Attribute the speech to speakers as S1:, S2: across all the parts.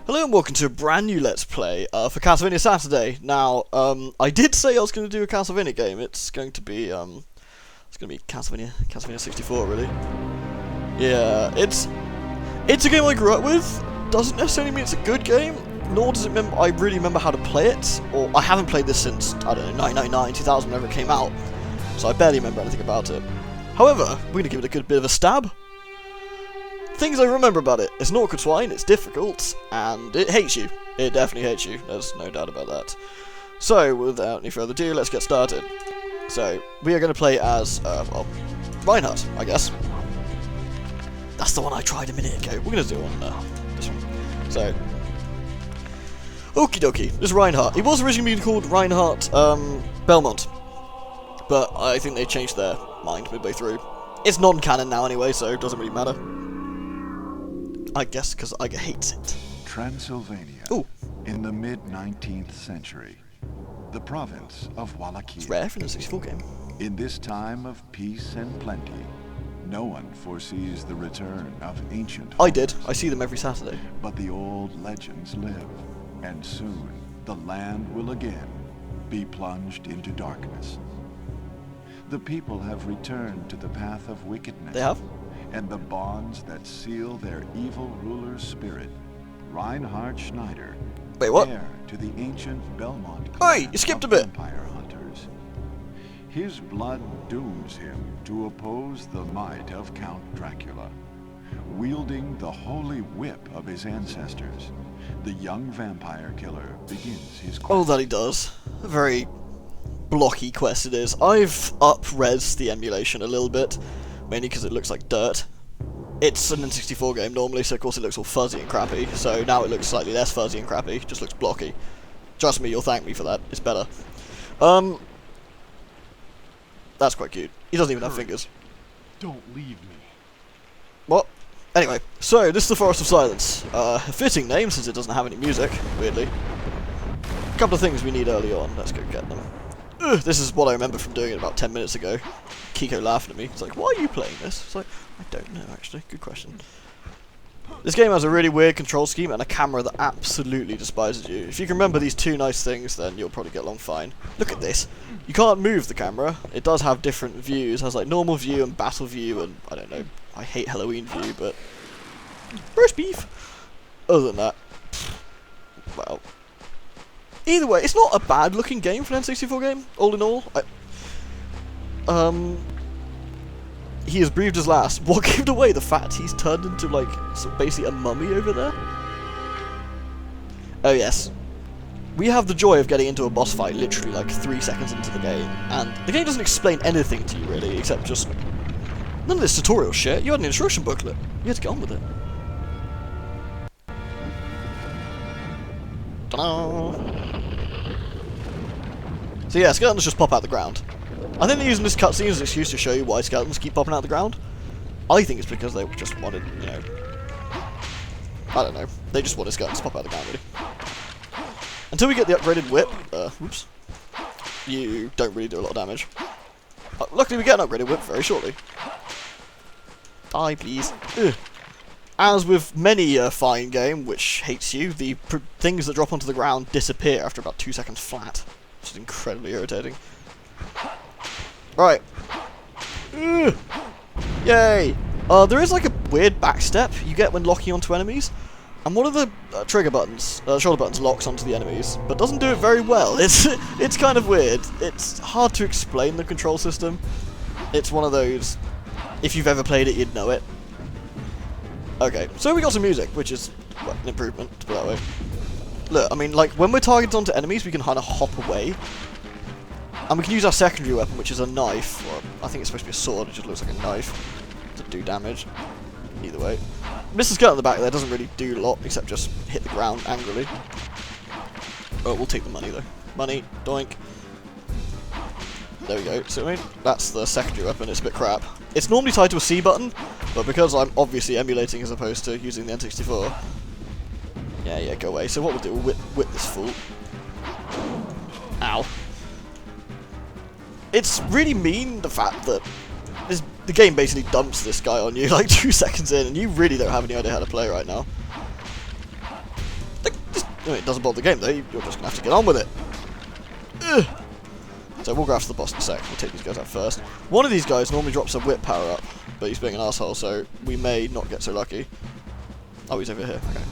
S1: Hello and welcome to a brand new Let's Play for Castlevania Saturday. Now, I did say I was going to do a Castlevania game. It's going to be Castlevania 64, really. Yeah, it's a game I grew up with. Doesn't necessarily mean it's a good game, nor does it I really remember how to play it. Or I haven't played this since, I don't know, 1999, 2000, whenever it came out. So I barely remember anything about it. However, we're going to give it a good bit of a stab. Things I remember about it: it's an awkward swine, it's difficult, and it hates you. It definitely hates you, there's no doubt about that. So, without any further ado, let's get started. So, we are going to play as, well, Reinhardt, I guess. That's the one I tried a minute ago. We're going to do this one. So, okie dokie, this is Reinhardt. He was originally called Reinhardt, Belmont, but I think they changed their mind midway through. It's non-canon now anyway, so it doesn't really matter. I guess because I hates it.
S2: Transylvania.
S1: Ooh.
S2: In the mid-19th century, the province of Wallachia.
S1: It's rare for a 64 game.
S2: In this time of peace and plenty, no one foresees the return of ancient
S1: I did. I see them every Saturday.
S2: But the old legends live, and soon the land will again be plunged into darkness. The people have returned to the path of wickedness.
S1: They have?
S2: And the bonds that seal their evil ruler's spirit. Reinhard Schneider,
S1: wait, what?
S2: heir to the ancient Belmont
S1: Hey, you skipped a bit.
S2: Vampire hunters. His blood dooms him to oppose the might of Count Dracula. Wielding the holy whip of his ancestors, the young vampire killer begins his quest.
S1: Oh, that he does. A very blocky quest it is. I've up-res the emulation a little bit. Mainly because it looks like dirt. It's an N64 game normally, so of course it looks all fuzzy and crappy. So now it looks slightly less fuzzy and crappy, just looks blocky. Trust me, you'll thank me for that. It's better. That's quite cute. He doesn't even have fingers.
S3: Don't leave me.
S1: What? Anyway, so this is the Forest of Silence. A fitting name since it doesn't have any music, weirdly. A couple of things we need early on. Let's go get them. Ugh, this is what I remember from doing it about 10 minutes ago. Kiko laughing at me. It's like, why are you playing this? It's like, I don't know, actually. Good question. This game has a really weird control scheme and a camera that absolutely despises you. If you can remember these two nice things, then you'll probably get along fine. Look at this. You can't move the camera. It does have different views. It has like normal view and battle view and, I don't know, I hate Halloween view, but... roast beef! Other than that, well... either way, it's not a bad looking game for an N64 game, all in all. He has breathed his last. What gave it away? The fact he's turned into, like, basically a mummy over there? Oh yes. We have the joy of getting into a boss fight literally like 3 seconds into the game, and the game doesn't explain anything to you really, except just... none of this tutorial shit. You had an instruction booklet. You had to get on with it. Ta-da! So yeah, skeletons just pop out the ground. I think they're using this cutscene as an excuse to show you why skeletons keep popping out the ground. I think it's because they just wanted, you know... I don't know. They just wanted skeletons to pop out the ground, really. Until we get the upgraded whip, whoops, you don't really do a lot of damage. Luckily we get an upgraded whip very shortly. Die, please. Ugh. As with many a fine game which hates you, the things that drop onto the ground disappear after about 2 seconds flat. Which is incredibly irritating. Right. Ugh. Yay! There is like a weird backstep you get when locking onto enemies. And one of the trigger buttons, shoulder buttons, locks onto the enemies, but doesn't do it very well. It's kind of weird. It's hard to explain the control system. It's one of those, if you've ever played it, you'd know it. Okay, so we got some music, which is, well, an improvement, to put it that way. Look, I mean, like, when we're targeted onto enemies, we can kind of hop away. And we can use our secondary weapon, which is a knife. Or I think it's supposed to be a sword, it just looks like a knife. To do damage. Either way. Mr. Skeleton in the back there doesn't really do a lot, except just hit the ground angrily. Oh, we'll take the money, though. Money, doink. There we go. So, I mean, that's the secondary weapon, it's a bit crap. It's normally tied to a C button, but because I'm obviously emulating as opposed to using the N64... yeah, go away. So what we'll do, we'll whip this fool. Ow. It's really mean, the fact that the game basically dumps this guy on you like 2 seconds in, and you really don't have any idea how to play right now. It doesn't bother the game though, you're just going to have to get on with it. Ugh. So we'll go after the boss in a sec, we'll take these guys out first. One of these guys normally drops a whip power up, but he's being an asshole, so we may not get so lucky. Oh, he's over here, okay.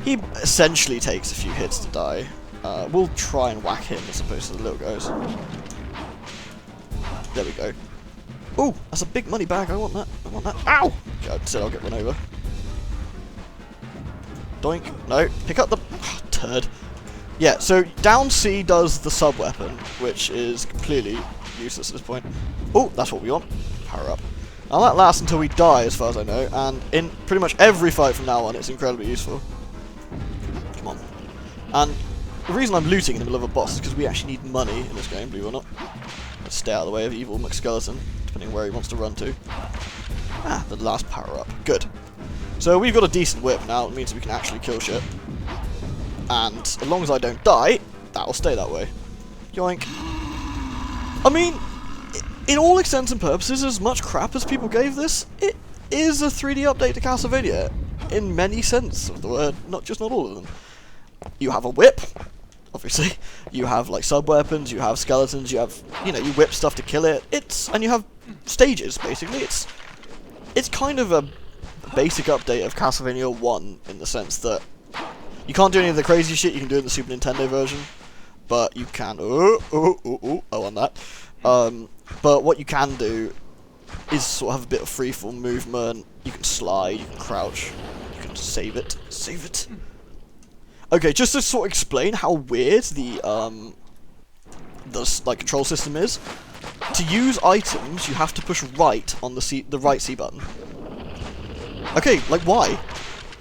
S1: He essentially takes a few hits to die. We'll try and whack him as opposed to the little guys. There we go. Ooh, that's a big money bag, I want that, I want that. Ow! Okay, I said I'll get one over. Doink, no, pick up the... Oh, turd. Yeah, so down C does the sub-weapon, which is completely useless at this point. Oh, that's what we want. Power up. Now that lasts until we die, as far as I know, and in pretty much every fight from now on, it's incredibly useful. Come on. And the reason I'm looting in the middle of a boss is because we actually need money in this game, believe it or not. Let's stay out of the way of evil McSkeleton, depending on where he wants to run to. Ah, the last power up. Good. So we've got a decent whip now, it means we can actually kill shit. And as long as I don't die, that'll stay that way. Yoink. I mean, in all intents and purposes, as much crap as people gave this, it is a 3D update to Castlevania. In many sense of the word, not all of them. You have a whip, obviously. You have, like, sub-weapons, you have skeletons, you have, you know, you whip stuff to kill it. And you have stages, basically. It's kind of a basic update of Castlevania 1, in the sense that you can't do any of the crazy shit you can do in the Super Nintendo version, but you can... I want that. But what you can do is sort of have a bit of freeform movement. You can slide, you can crouch, you can save it. Save it. Okay, just to sort of explain how weird the like control system is. To use items, you have to push right on the right C button. Okay, like why?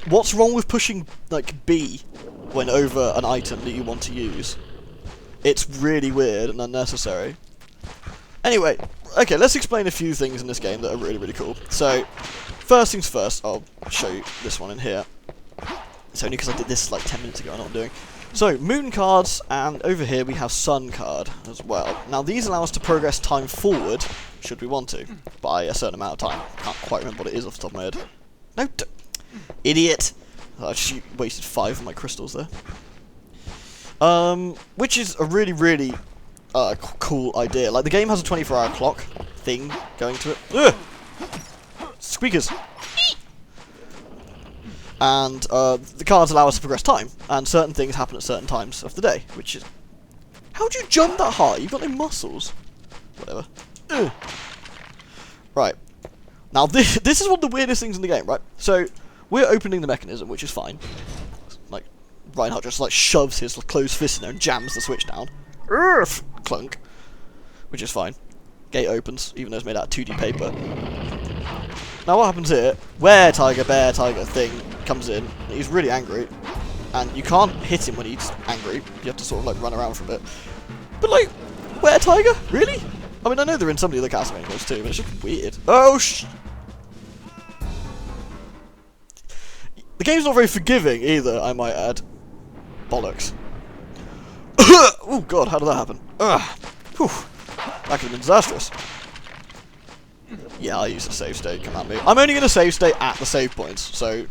S1: What's wrong with pushing, like, B when over an item that you want to use? It's really weird and unnecessary. Anyway, okay, let's explain a few things in this game that are really, really cool. So, first things first, I'll show you this one in here. It's only because I did this, like, 10 minutes ago, I know what I'm doing. So, moon cards, and over here we have sun card as well. Now, these allow us to progress time forward, should we want to, by a certain amount of time. Can't quite remember what it is off the top of my head. No, idiot! I just wasted 5 of my crystals there. Which is a really, really cool idea. Like, the game has a 24-hour clock thing going to it. Ugh! Squeakers! And the cards allow us to progress time, and certain things happen at certain times of the day, which is... How'd you jump that high? You've got no muscles. Whatever. Ugh. Right. Now, this is one of the weirdest things in the game, right? So, we're opening the mechanism, which is fine. Like, Reinhardt just, like, shoves his closed fist in there and jams the switch down. Urgh! Clunk. Which is fine. Gate opens, even though it's made out of 2D paper. Now, what happens here? Bear tiger thing comes in. He's really angry. And you can't hit him when he's angry. You have to sort of, like, run around for a bit. But, like, were tiger? Really? I mean, I know they're in some of the other Castlevania games too, but it's just weird. Oh, the game's not very forgiving either, I might add. Bollocks. Oh god, how did that happen? Whew. That could have been disastrous. Yeah, I used a save state, come at me. I'm only going to save state at the save points, so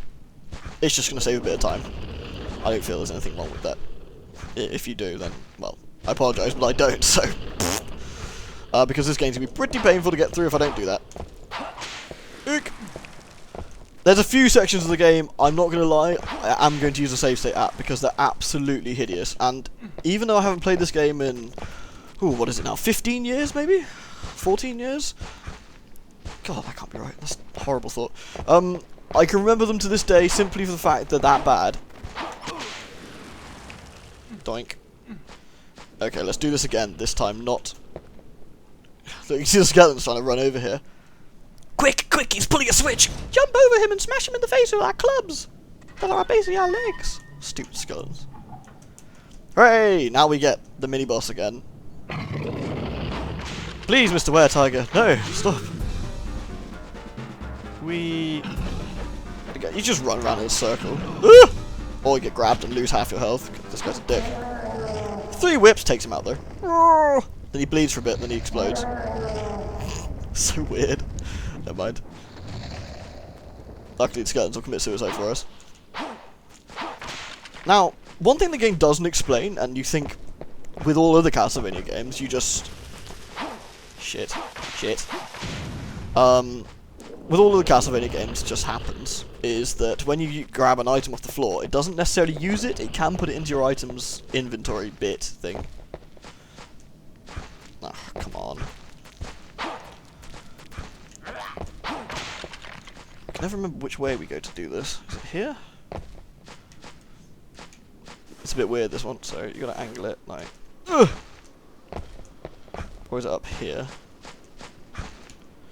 S1: it's just going to save a bit of time. I don't feel there's anything wrong with that. If you do, then, well, I apologise, but I don't, so... because this game's going to be pretty painful to get through if I don't do that. Eek. There's a few sections of the game, I'm not going to lie, I am going to use a save state at because they're absolutely hideous. And even though I haven't played this game in, ooh, what is it now, 15 years maybe? 14 years? God, that can't be right, that's a horrible thought. I can remember them to this day simply for the fact they're that bad. Doink. Okay, let's do this again, this time not... Look, you see the skeleton's trying to run over here. Quick, quick, he's pulling a switch! Jump over him and smash him in the face with our clubs! That are basically our legs. Stupid skeletons. Hooray! Now we get the mini-boss again. Please, Mr. Were-Tiger, no, stop. You just run around in a circle. Or you get grabbed and lose half your health. This guy's a dick. 3 whips takes him out though. Then he bleeds for a bit, and then he explodes. So weird. Never mind. Luckily the skeletons will commit suicide for us. Now, one thing the game doesn't explain, and you think with all other Castlevania games, you just... Shit. With all of the Castlevania games, it just happens, is that when you grab an item off the floor, it doesn't necessarily use it, it can put it into your item's inventory bit thing. Ah, come on. I can never remember which way we go to do this. Is it here? It's a bit weird, this one, so you gotta angle it like... Ugh! Or is it up here?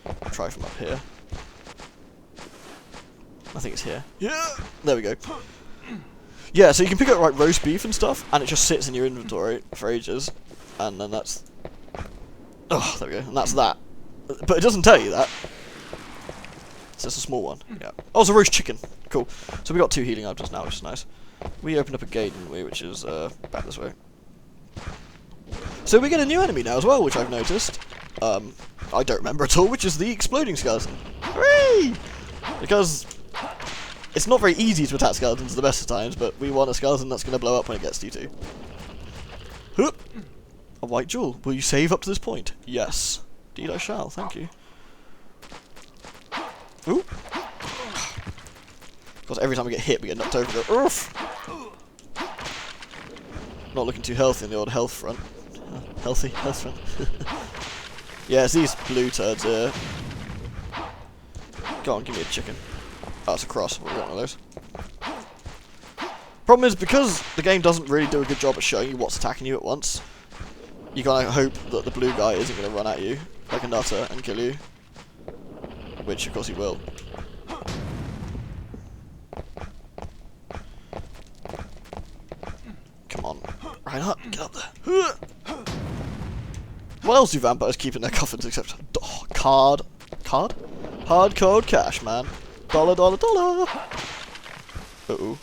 S1: I'll try from up here. I think it's here. Yeah! There we go. Yeah, so you can pick up like roast beef and stuff, and it just sits in your inventory for ages. And then that's... Oh, there we go. And that's that. But it doesn't tell you that. It's just a small one. Yeah. Oh, it's a roast chicken. Cool. So we got 2 healing items now, which is nice. We opened up a gate, didn't we? Which is back this way. So we get a new enemy now as well, which I've noticed. I don't remember at all, which is the exploding skeleton. Hooray! Because it's not very easy to attack skeletons at the best of times, but we want a skeleton that's going to blow up when it gets to you too. Hup! A white jewel. Will you save up to this point? Yes. Indeed I shall, thank you. Ooh! Because every time we get hit, we get knocked over and go, oof! Not looking too healthy in the old health front. Healthy health front. Yeah, it's these blue turds here. Go on, give me a chicken. Oh, it's a cross. We got one of those. Problem is, because the game doesn't really do a good job at showing you what's attacking you at once, you gotta hope that the blue guy isn't gonna run at you like a nutter and kill you. Which, of course, he will. Come on. Right up, get up there. What else do vampires keep in their coffins except card? Hard code cash, man. Dollar. Uh-oh.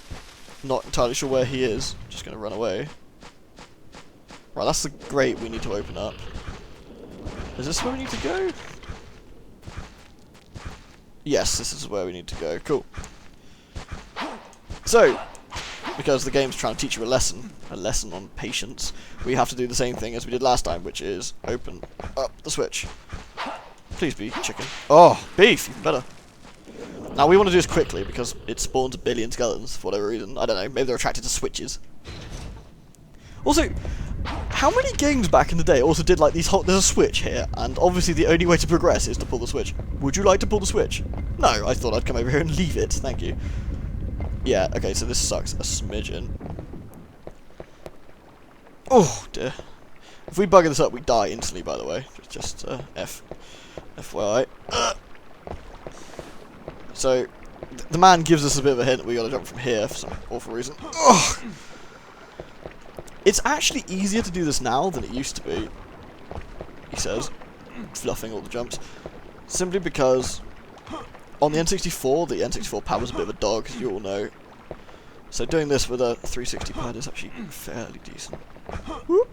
S1: Not entirely sure where he is. Just gonna run away. Right, that's the grate we need to open up. Is this where we need to go? Yes, this is where we need to go. Cool. So, because the game's trying to teach you a lesson on patience, we have to do the same thing as we did last time, which is open up the switch. Please be chicken. Oh, beef, even better. Now we want to do this quickly because it spawns a billion skeletons for whatever reason. I don't know, maybe they're attracted to switches. Also, how many games back in the day also did like these there's a switch here, and obviously the only way to progress is to pull the switch. Would you like to pull the switch? No, I thought I'd come over here and leave it, thank you. Yeah, okay, so this sucks a smidgen. Oh, dear. If we bugger this up, we die instantly, by the way. Just, FYI. So, the man gives us a bit of a hint that we gotta jump from here for some awful reason. Ugh. It's actually easier to do this now than it used to be, he says, fluffing all the jumps. Simply because on the N64, the N64 pad was a bit of a dog, as you all know. So doing this with a 360 pad is actually fairly decent. Whoop.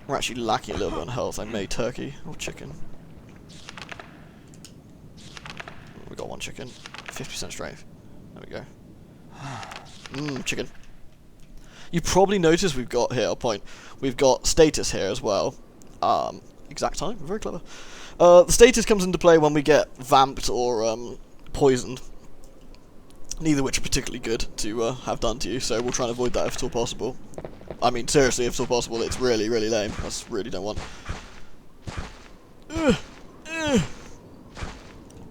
S1: We're actually lacking a little bit on health. I made turkey or chicken. We got 1 chicken. 50% strength. There we go. Chicken. You probably noticed we've got here, I'll point. We've got status here as well. Exact time, very clever. The status comes into play when we get vamped or poisoned. Neither which are particularly good to have done to you, so we'll try and avoid that if at all possible. I mean, seriously, if at all possible, it's really, really lame. I really don't want.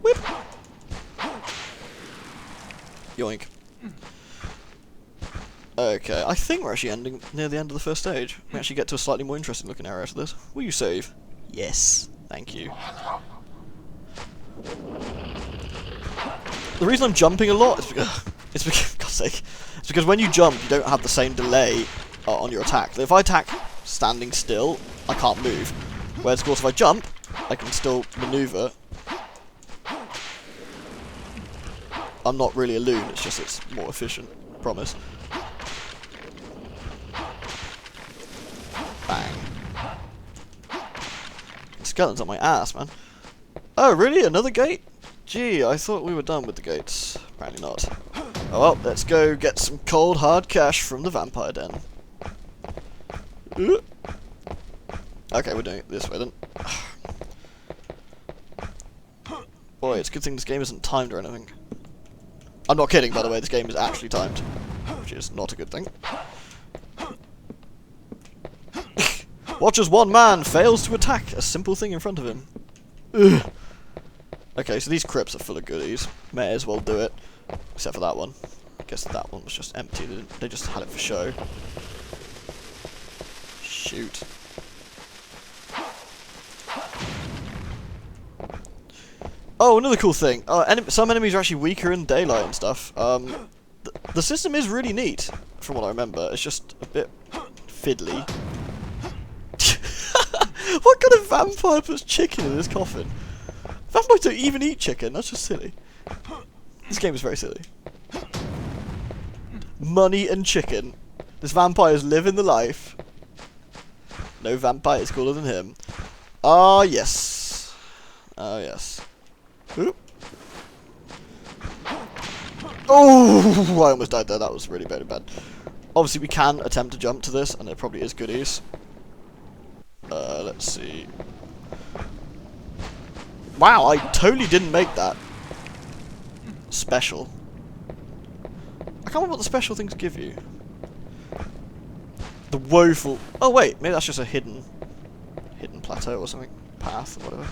S1: Whip! Yoink. Okay, I think we're actually ending near the end of the first stage. We actually get to a slightly more interesting looking area after this. Will you save? Yes. Thank you. The reason I'm jumping a lot is because, God's sake, it's because when you jump, you don't have the same delay on your attack. If I attack standing still, I can't move. Whereas, of course, if I jump, I can still maneuver. I'm not really a loon, it's just it's more efficient. Promise. Bang. Skeleton's on my ass, man. Oh, really? Another gate? Gee, I thought we were done with the gates. Apparently not. Oh well, let's go get some cold hard cash from the vampire den. Okay, we're doing it this way then. Boy, it's a good thing this game isn't timed or anything. I'm not kidding, by the way, this game is actually timed, which is not a good thing. Watch as one man fails to attack a simple thing in front of him. Ugh. Okay, so these crypts are full of goodies. May as well do it. Except for that one. I guess that one was just empty. They just had it for show. Shoot. Oh, another cool thing. Some enemies are actually weaker in daylight and stuff. The system is really neat, from what I remember. It's just a bit fiddly. What kind of vampire puts chicken in his coffin? Vampires don't even eat chicken. That's just silly. This game is very silly. Money and chicken. This vampire is living the life. No vampire is cooler than him. Ah, yes. Ah, yes. Oop. Oh, I almost died there. That was really very bad. Obviously, we can attempt to jump to this, and there probably is goodies. Let's see. Wow, I totally didn't make that. Special. I can't remember what the special things give you. The woeful... Oh wait, maybe that's just a hidden plateau or something. Path or whatever.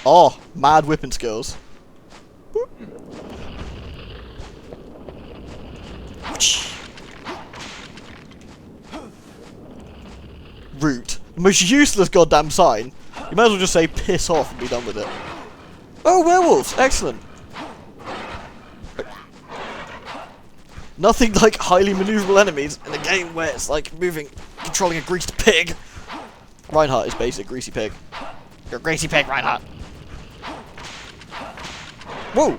S1: Oh, mad whipping skills. Boop. Root. The most useless goddamn sign. You might as well just say piss off and be done with it. Oh, werewolves! Excellent. Nothing like highly maneuverable enemies in a game where it's like controlling a greased pig. Reinhardt is basically a greasy pig. You're a greasy pig, Reinhardt. Whoa!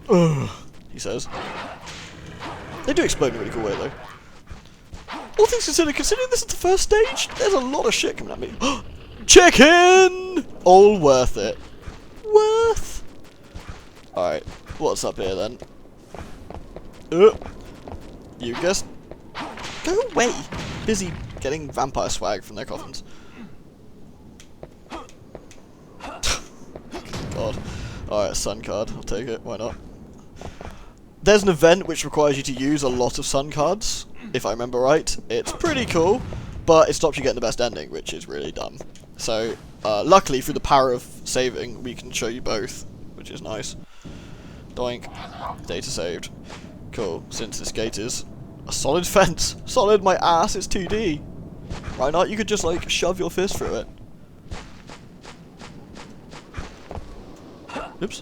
S1: Ugh, he says. They do explode in a really cool way, though. All things considered, considering this is the first stage, there's a lot of shit coming at me. Chicken! All worth it. Worth? Alright, what's up here then? You guessed. Go away! Busy getting vampire swag from their coffins. God. Alright, sun card. I'll take it. Why not? There's an event which requires you to use a lot of sun cards, if I remember right. It's pretty cool, but it stops you getting the best ending, which is really dumb. So, luckily, through the power of saving, we can show you both, which is nice. Doink. Data saved. Cool. Since this gate is a solid fence. Solid, my ass, it's 2D. Why not? You could just, like, shove your fist through it. Oops.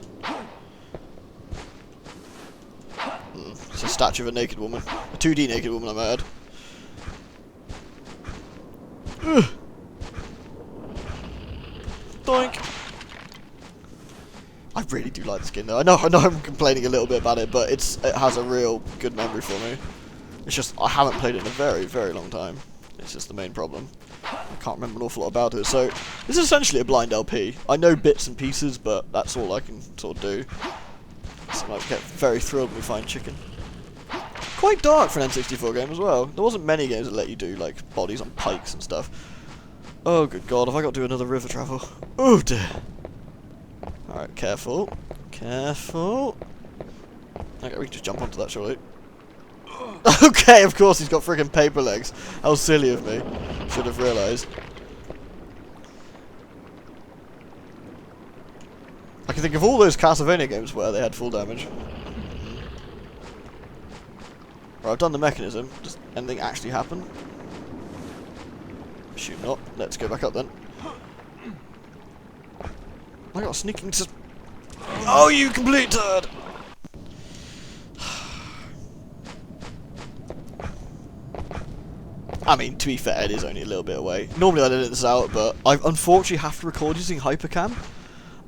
S1: It's a statue of a naked woman. A 2D naked woman, I might add. Ugh. Doink. I really do like the skin though. I know I'm complaining a little bit about it, but it has a real good memory for me. It's just I haven't played it in a very, very long time. It's just the main problem. I can't remember an awful lot about it. So this is essentially a blind LP. I know bits and pieces, but that's all I can sort of do. So I get very thrilled when we find chicken. Quite dark for an N64 game as well. There wasn't many games that let you do like bodies on pikes and stuff. Oh good god, have I got to do another river travel? Oh dear. Alright, careful. Careful. Okay, we can just jump onto that surely. Okay, of course he's got freaking paper legs. How silly of me. Should have realised. I can think of all those Castlevania games where they had full damage. Right, I've done the mechanism. Does anything actually happen? Assume not. Let's go back up then. I got a sneaking Oh, you complete turd! I mean, to be fair, it is only a little bit away. Normally I'd edit this out, but I unfortunately have to record using Hypercam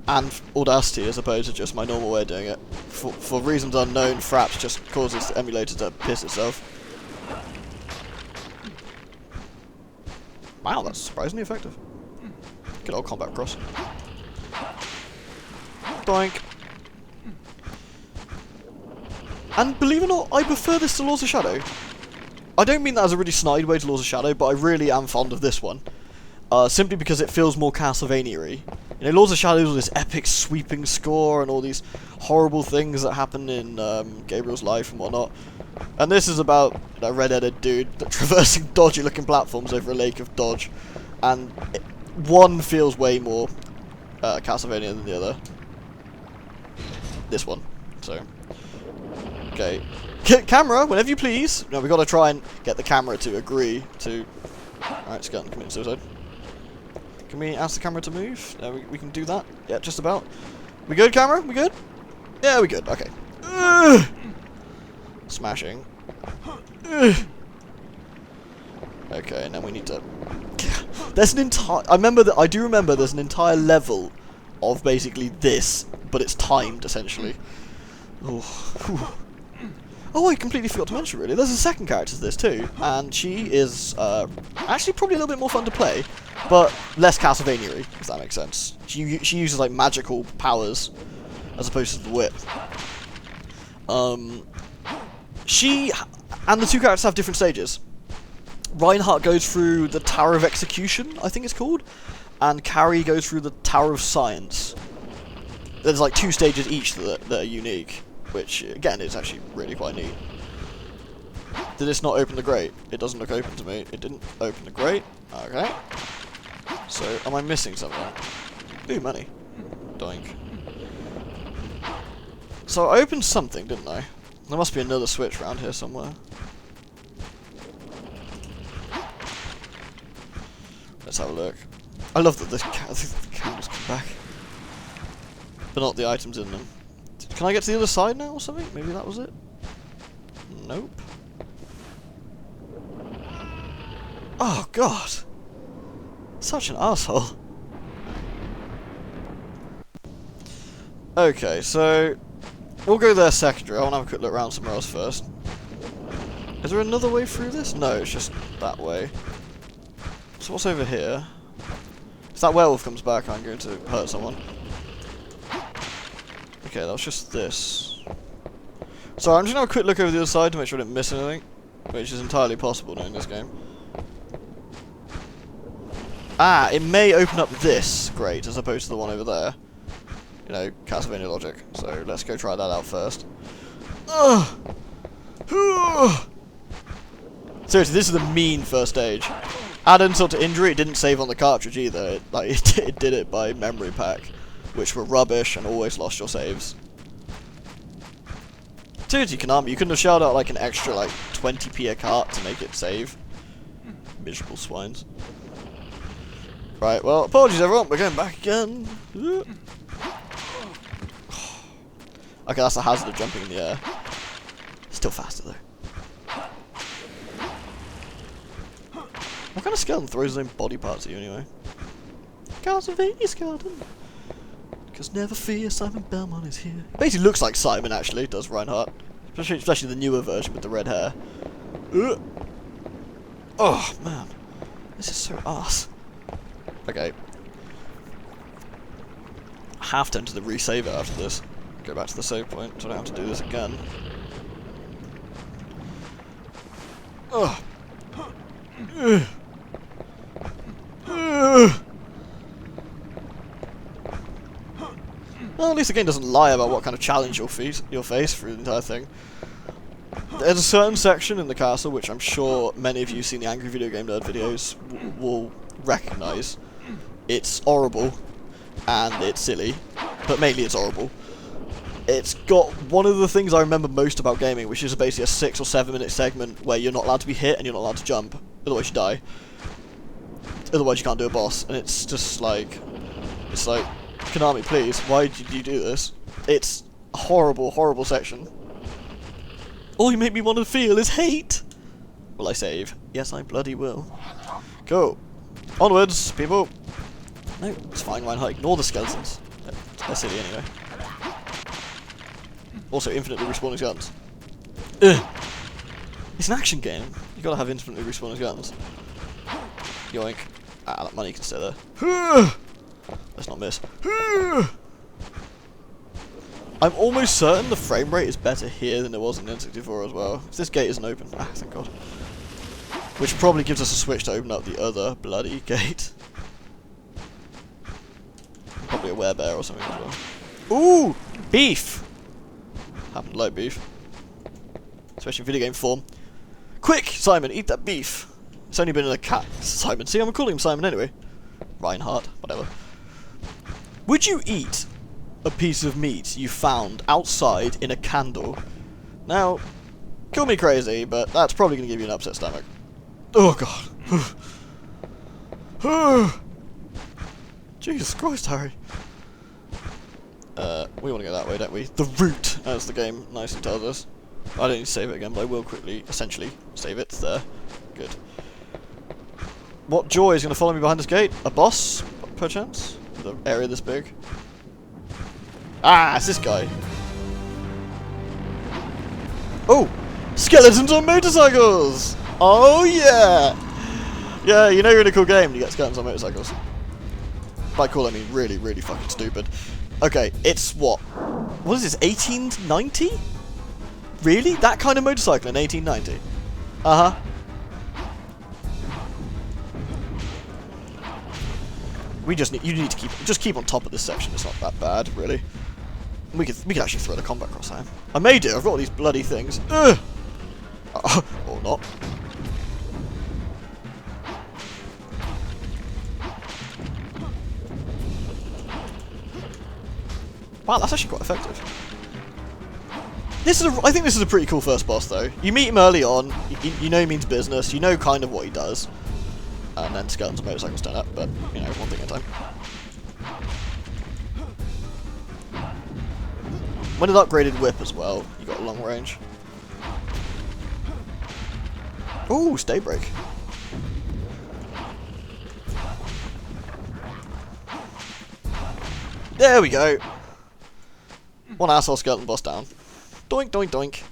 S1: and Audacity as opposed to just my normal way of doing it. For reasons unknown, Fraps just causes the emulator to piss itself. Wow, that's surprisingly effective. Good old combat cross. Doink. And believe it or not, I prefer this to Laws of Shadow. I don't mean that as a really snide way to Laws of Shadow, but I really am fond of this one. Simply because it feels more Castlevania-y. You know, Laws of Shadow is all this epic sweeping score and all these horrible things that happen in Gabriel's life and whatnot. And this is about a red-headed dude traversing dodgy-looking platforms over a lake of dodge. And one feels way more Castlevania than the other. This one. So, okay. Camera, whenever you please. No, we've got to try and get the camera to agree to... Alright, Skeleton committing suicide. Can we ask the camera to move? No, we can do that. Yeah, just about. We good, camera? We good? Yeah, we good. Okay. Smashing. Okay, and then we need to... There's an entire... I do remember there's an entire level of basically this, but it's timed, essentially. Oh, I completely forgot to mention, really. There's a second character to this, too. And she is actually probably a little bit more fun to play, but less Castlevania-y, if that makes sense. She uses, like, magical powers as opposed to the whip. She and the two characters have different stages. Reinhardt goes through the Tower of Execution, I think it's called, and Carrie goes through the Tower of Science. There's like 2 stages each that are unique, which again is actually really quite neat. Did this not open the grate? It doesn't look open to me. It didn't open the grate. Okay. So am I missing something? Ooh, money. Doink. So I opened something, didn't I? There must be another switch around here somewhere. Let's have a look. I love that the cameras come back. But not the items in them. Can I get to the other side now or something? Maybe that was it? Nope. Oh god! Such an asshole. Okay, so we'll go there secondary. I want to have a quick look around somewhere else first. Is there another way through this? No, it's just that way. So what's over here? If that werewolf comes back, I'm going to hurt someone. Okay, that was just this. So I'm just going to have a quick look over the other side to make sure I didn't miss anything, which is entirely possible now in this game. Ah, it may open up this grate as opposed to the one over there. You know, Castlevania logic. So let's go try that out first. Seriously, this is the mean first stage. Add insult to injury, it didn't save on the cartridge either. It did it by memory pack, which were rubbish and always lost your saves. Seriously, Konami, you couldn't have shelled out like an extra like 20p a cart to make it save. Miserable swines. Right, well, apologies everyone, we're going back again. Okay, that's the hazard of jumping in the air. Still faster though. What kind of skeleton throws his own body parts at you anyway? Castlevania skeleton. Because never fear, Simon Belmont is here. Basically looks like Simon actually, does Reinhardt. Especially the newer version with the red hair. Oh man. This is so arse. Okay. I have to enter the resave after this. Go back to the save point so I don't have to do this again. Ugh. Well, at least the game doesn't lie about what kind of challenge you'll face through the entire thing. There's a certain section in the castle which I'm sure many of you who've seen the Angry Video Game Nerd videos will recognise. It's horrible, and it's silly, but mainly it's horrible. It's got one of the things I remember most about gaming, which is basically a 6 or 7 minute segment where you're not allowed to be hit and you're not allowed to jump, otherwise you die. Otherwise you can't do a boss, and it's just like, it's like, Konami, please, why did you do this? It's a horrible, horrible section. All you make me want to feel is hate! Will I save? Yes, I bloody will. Go! Onwards, people! No, it's fine, Reinhardt, ignore the skeletons. They're silly anyway. Also, infinitely respawning guns. Ugh. It's an action game. You gotta have infinitely respawning guns. Yoink. Ah, that money can stay there. Let's not miss. I'm almost certain the frame rate is better here than it was in N64 as well. If this gate isn't open, ah, thank God. Which probably gives us a switch to open up the other bloody gate. Probably a werebear or something as well. Ooh! Beef! Happen to like beef. Especially in video game form. Quick, Simon, eat that beef! It's only been in a cat. Simon. See, I'm calling him Simon anyway. Reinhardt, whatever. Would you eat a piece of meat you found outside in a candle? Now, call me crazy, but that's probably going to give you an upset stomach. Oh, God. Jesus Christ, Harry. We want to go that way, don't we? The route, as the game nicely tells us. I don't need to save it again, but I will quickly, essentially, save it there. Good. What joy is going to follow me behind this gate? A boss, perchance? With an area this big? Ah, it's this guy. Oh! Skeletons on motorcycles! Oh, yeah! Yeah, you know you're in a cool game when you get skeletons on motorcycles. By cool, I mean really, really fucking stupid. Okay, it's what? What is this, 1890? Really? That kind of motorcycle in 1890? Uh-huh. We just need, you need to keep on top of this section. It's not that bad, really. We could actually throw the combat cross at him. I made it. I've got all these bloody things. Ugh. Or not. Wow, that's actually quite effective. I think this is a pretty cool first boss, though. You meet him early on. You know he means business. You know kind of what he does. And then skeletons and motorcycles turn up, but, you know, one thing at a time. When it upgraded whip as well, you got a long range. Ooh, stay brake. There we go. One asshole skeleton boss down. Doink, doink, doink.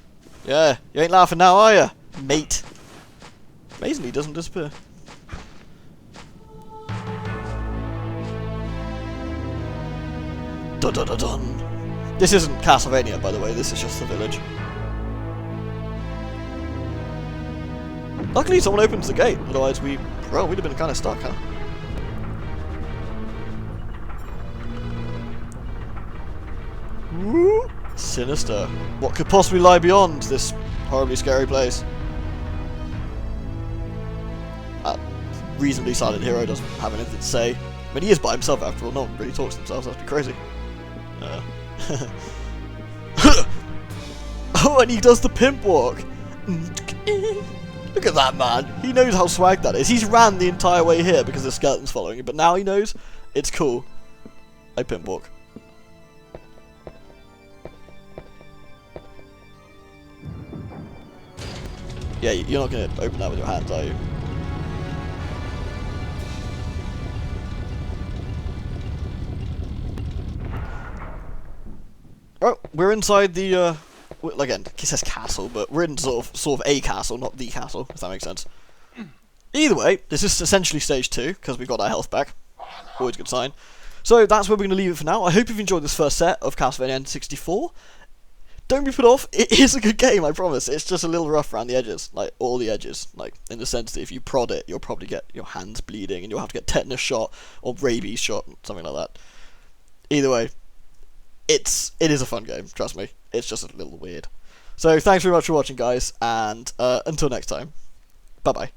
S1: Yeah, you ain't laughing now, are ya, mate? Amazingly, he doesn't disappear. Dun dun dun dun. This isn't Castlevania, by the way. This is just the village. Luckily, someone opens the gate. Otherwise, we'd have been kind of stuck, huh? Woo! Sinister. What could possibly lie beyond this horribly scary place? Reasonably silent hero doesn't have anything to say. I mean, he is by himself after all. No one really talks to themselves. That'd be crazy. Oh, and he does the pimp walk. Look at that man. He knows how swag that is. He's ran the entire way here because the skeleton's following him, but now he knows it's cool. I pimp walk. Yeah, you're not going to open that with your hands, are you? Oh, we're inside the, again, it says castle, but we're in sort of a castle, not the castle, if that makes sense. Either way, this is essentially stage 2, because we got our health back. Always a good sign. So that's where we're going to leave it for now. I hope you've enjoyed this first set of Castlevania N64. Don't be put off, it is a good game, I promise. It's just a little rough around the edges, like all the edges, like in the sense that if you prod it, you'll probably get your hands bleeding and you'll have to get tetanus shot or rabies shot, something like that. Either way, it is a fun game, trust me. It's just a little weird. So thanks very much for watching, guys, and until next time, bye bye.